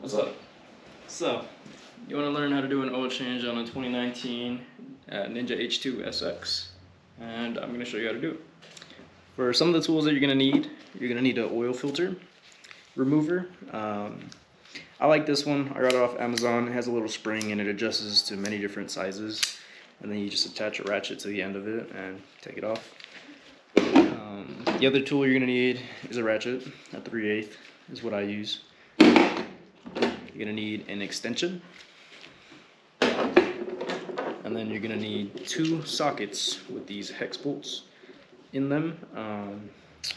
What's up? So, you want to learn how to do an oil change on a 2019 Ninja H2 SX, and I'm going to show you how to do it. For some of the tools that you're going to need an oil filter remover. I like this one. I got it off Amazon. It has a little spring and it adjusts to many different sizes, and then you just attach a ratchet to the end of it and take it off. The other tool you're going to need is a ratchet at 3/8 is what I use. You're going to need an extension, and then you're going to need 2 sockets with these hex bolts in them.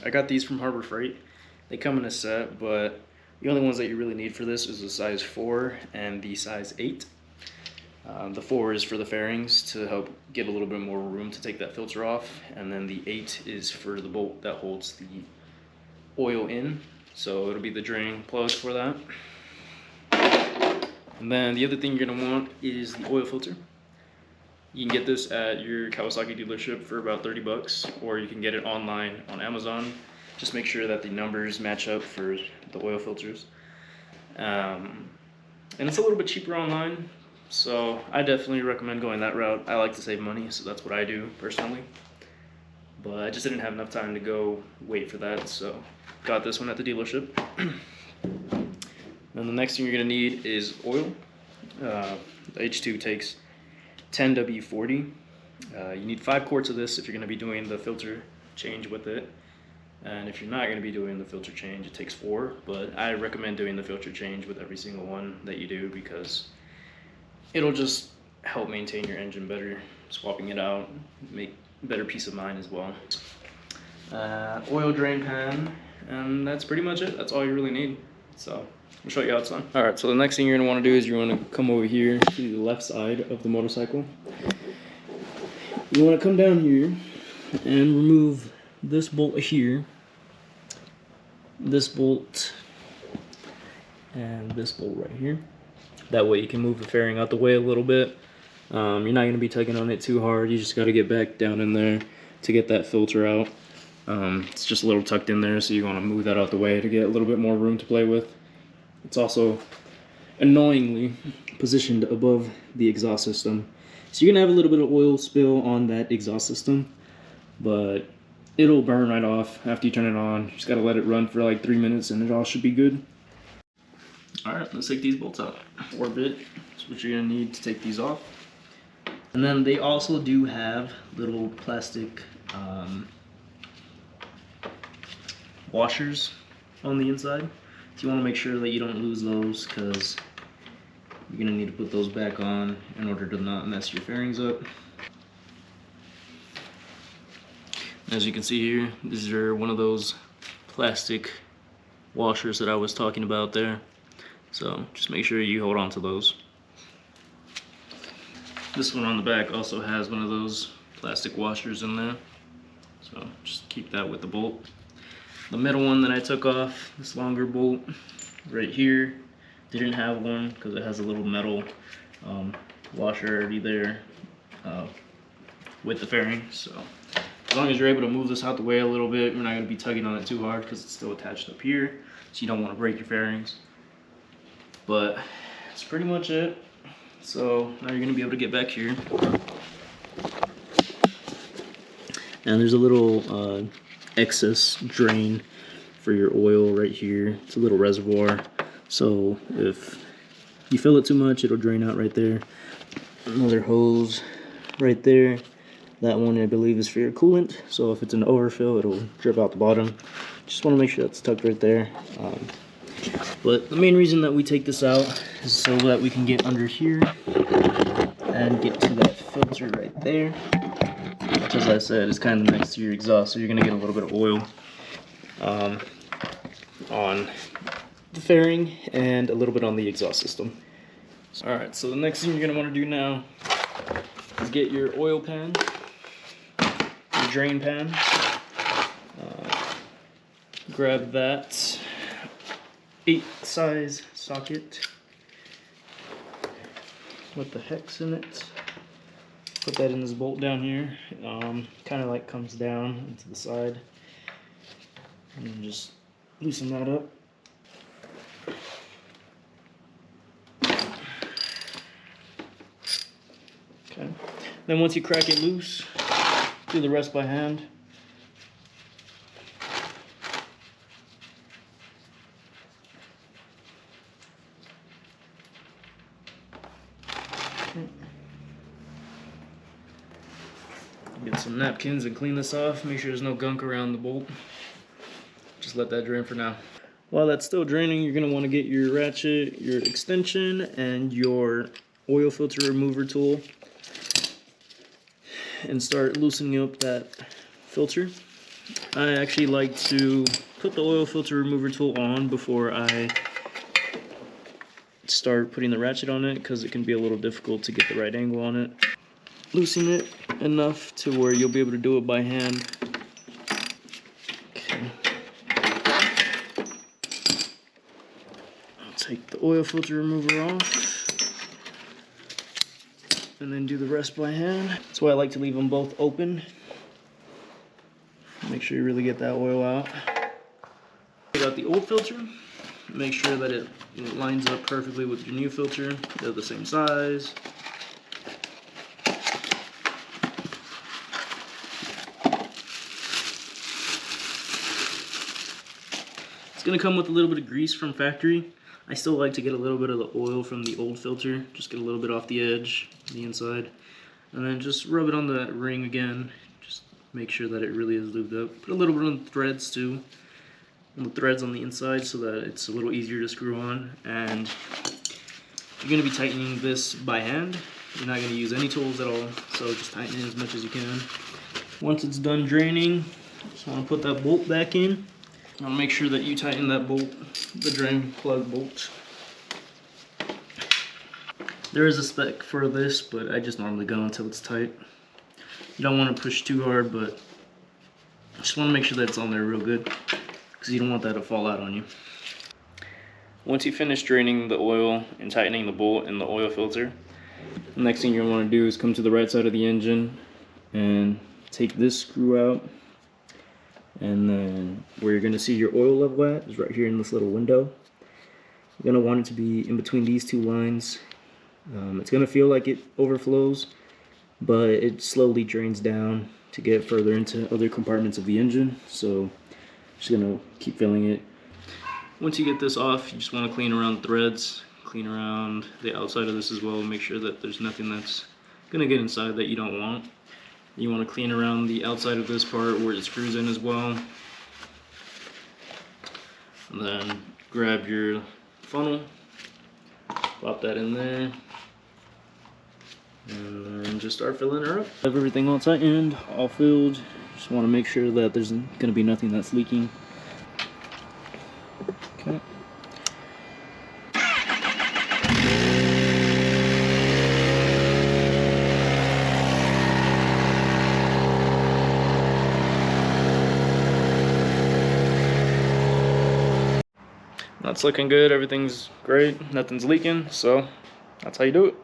I got these from Harbor Freight. They come in a set, but the only ones that you really need for this is the size 4 and the size 8. The 4 is for the fairings to help get a little bit more room to take that filter off, and then the 8 is for the bolt that holds the oil in, so it'll be the drain plug for that. And then the other thing you're going to want is the oil filter. You can get this at your Kawasaki dealership for about 30 bucks, or you can get it online on Amazon. Just make sure that the numbers match up for the oil filters. And it's a little bit cheaper online, so I definitely recommend going that route. I like to save money, so that's what I do personally. But I just didn't have enough time to go wait for that, so got this one at the dealership. And the next thing you're going to need is oil. The H2 takes 10 W40. You need 5 quarts of this if you're going to be doing the filter change with it. And if you're not going to be doing the filter change, it takes 4. But I recommend doing the filter change with every single one that you do, because it'll just help maintain your engine better. Swapping it out, make better peace of mind as well. Oil drain pan, and that's pretty much it. That's all you really need. So I'll show you how it's done. Alright, so the next thing you're going to want to do is you want to come over here to the left side of the motorcycle. You want to come down here and remove this bolt here, this bolt, and this bolt right here. That way you can move the fairing out the way a little bit. You're not going to be tugging on it too hard. You just got to get back down in there to get that filter out. It's just a little tucked in there, so you want to move that out the way to get a little bit more room to play with. It's also annoyingly positioned above the exhaust system, so you're gonna have a little bit of oil spill on that exhaust system, but it'll burn right off after you turn it on. You just gotta let it run for like 3 minutes and it all should be good. Alright, let's take these bolts out. 4 bit is what you're gonna need to take these off. And then they also do have little plastic washers on the inside. So you want to make sure that you don't lose those, because you're going to need to put those back on in order to not mess your fairings up. As you can see here, these are one of those plastic washers that I was talking about there. So just make sure you hold on to those. This one on the back also has one of those plastic washers in there. So just keep that with the bolt. The middle one that I took off, this longer bolt right here, didn't have one because it has a little metal washer already there with the fairing. So as long as you're able to move this out the way a little bit, you're not going to be tugging on it too hard because it's still attached up here, so you don't want to break your fairings. But that's pretty much it. So now you're going to be able to get back here. And there's a little excess drain for your oil right here. It's a little reservoir, so if you fill it too much, it'll drain out right there. Another hose right there. That one I believe is for your coolant, so if it's an overfill, it'll drip out the bottom. Just want to make sure that's tucked right there. But the main reason that we take this out is so that we can get under here and get to that filter right there, which, as I said, is kind of next to your exhaust, so you're going to get a little bit of oil on the fairing and a little bit on the exhaust system. Alright, so the next thing you're going to want to do now is get your oil pan, your drain pan. Grab that 8 size socket with the hex in it. Put that in this bolt down here. Kind of like comes down into the side, and just loosen that up. Then once you crack it loose, do the rest by hand. Get some napkins and clean this off. Make sure there's no gunk around the bolt. Just let that drain for now. While that's still draining, you're going to want to get your ratchet, your extension, and your oil filter remover tool and start loosening up that filter. I actually like to put the oil filter remover tool on before I start putting the ratchet on it, because it can be a little difficult to get the right angle on it. Loosen it enough to where you'll be able to do it by hand. Okay. I'll take the oil filter remover off and then do the rest by hand. That's why I like to leave them both open. Make sure you really get that oil out. Take out the old filter. Make sure that it lines up perfectly with your new filter. They're the same size. It's going to come with a little bit of grease from factory. I still like to get a little bit of the oil from the old filter. Just get a little bit off the edge, the inside. And then just rub it on the ring again. Just make sure that it really is lubed up. Put a little bit on the threads too. On the threads on the inside so that it's a little easier to screw on. And you're going to be tightening this by hand. You're not going to use any tools at all. So just tighten it as much as you can. Once it's done draining, just want to put that bolt back in. I'll make sure that you tighten that bolt, the drain plug bolt. There is a spec for this, but I just normally go until it's tight. You don't want to push too hard, but just want to make sure that it's on there real good, because you don't want that to fall out on you. Once you finish draining the oil and tightening the bolt and the oil filter, the next thing you're going to want to do is come to the right side of the engine and take this screw out. And then where you're going to see your oil level at is right here in this little window. You're going to want it to be in between these two lines. It's going to feel like it overflows, but it slowly drains down to get further into other compartments of the engine. So just going to keep filling it. Once you get this off, you just want to clean around threads, clean around the outside of this as well. Make sure that there's nothing that's going to get inside that you don't want. You want to clean around the outside of this part where it screws in as well. And then grab your funnel, pop that in there, and then just start filling her up. Have everything all tightened, all filled. Just want to make sure that there's going to be nothing that's leaking. Okay. That's looking good, everything's great, nothing's leaking, so that's how you do it.